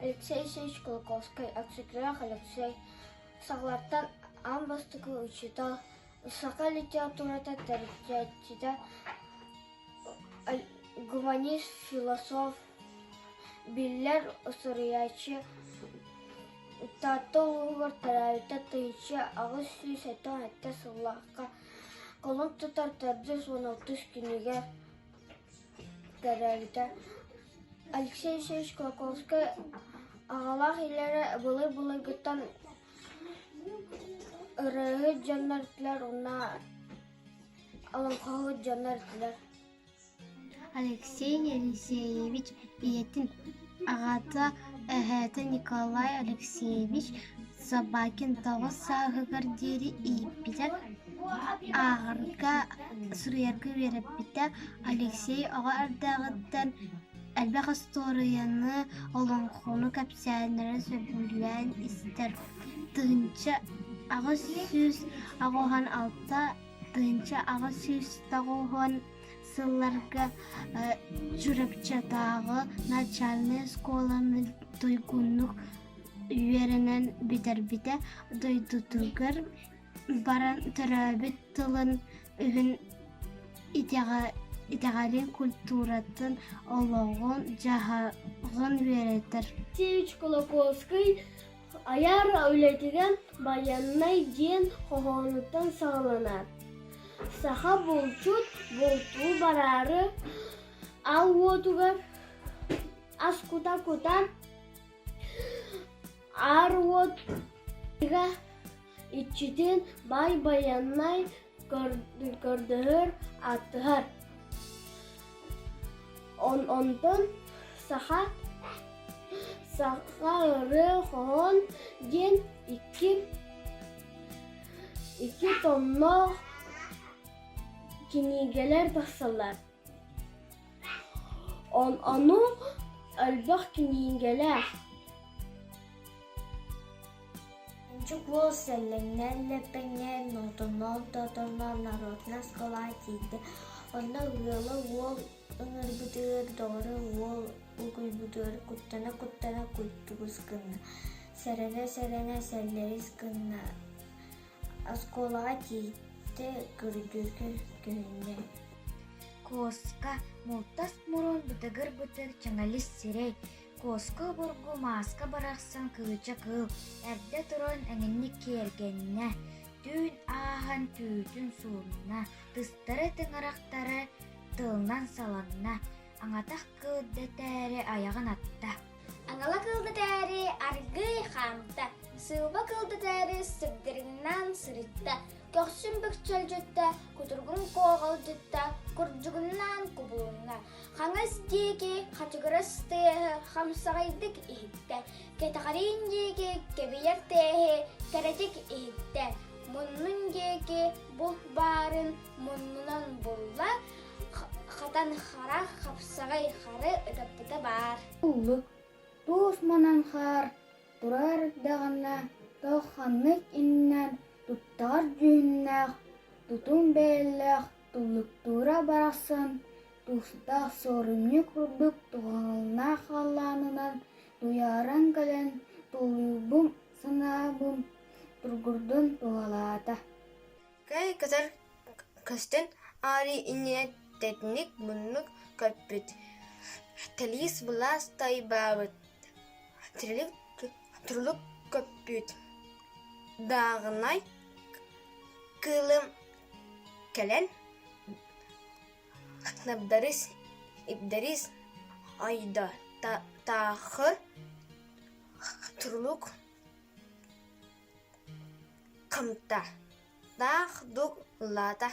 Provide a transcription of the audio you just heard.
Алексей Алексеевич Колоковский, аксекретарь Алексей, Саглартан Амбастыкы учитал, Сака литературата тәртиптә, гуманист, философ, билләр сырыячы, татылугыр тәрәвитә тыйчы, агыз сүз әйтә әйтә сыллаққа, колон тутар тәрдіз 16 кенеге тәрәвитә. Алексей Алексеевич Колоковский ағалақ илері бұлы гыттан ырығы жаннар тілер, онна алынқағы жаннар тілер. Алексей Елисеевич Иетин ағата әхәті Николай Алексеевич Собакин тағы сағығыр дері иппетер ағырға сұрыярғы веріп біті Алексей аға ардағыттан әлбәқ историяны олонқону кәпсәнері сөбілен істер. Тыңчы ағы сүз ағуған алта, тыңчы ағы сүз тағуған сылларға жүріпчатағы начальный сколаны тойгунлық үйерінен бітер-біті дойдутығыр баран түрәбіт тылын үхін итәғалин культуратын олығын жағағын веретір. Алексеевич Колоковский аяр әулетіген баяннай ден қоғанлықтан сағыланар. Саха болчут, болту барары, ал отугар, ас кута-кута, ар отуга, ичитен бай баяннай көрдігір атығар. Онтон саха ыры қоғын ден iki томнық кинигелер тақсалар. Оны әлбақ кинигелер. Чукло селеннен лепенен нотонол тотонол народна скола тиді. Онда ғылы ол ыңыр бұдыр доры ол ұғый бұдыр күттана күттігіз күнна. Сәріне сәллеріз күнна. Сколаға тиді күрдіргі күнне. Коска мұлтас мұрын бұтығыр чаңалис сирей. Коска бұрғы маска барақсан кылыча кыл. Әрді тұрын әңінні кергенне. Түйін ағын түйін суынна. Тыстары тыңырақтары тылынан саланна. Аңатақ кылды тәрі аяғын атта. Аңала кылды тәрі арғы қамта. Сылба кылды тәрі сыбдырыңнан сырытта. Көксін бүкчел жүтті, күтіргін коғыл жүтті, күрджігіннан күбуынна. Қаңыз дейке, қатығырыс тейі, қамсағайдық ихітті. Кетақарин дейке, кебейер тейі, кәрәтік ихітті. Мұнның дейке, бұл барын мұнынан бұлла, қатан қара қапсағай қары үдіпті бар. Ұлық, туыс манан қар, тұрар дағына, тоққанлық иннен, туттар жүйіннәқ, тұтын бәлләқ, тұлықтыра барасын, тұстақ сорымны күрдік тұғалына қаланынан, туяран кәлін, тұлыбым, сынабым, тұргырдың тұғалата. Кәй кәзір көстен ари инет тәтінік мұнық көппіт. Тәліс бұлас тай бабыт. Тірілік тұрлық көппіт. Дағынай кылым кәлен набдарис ибдарис айда тахы турлук камта тах дук лата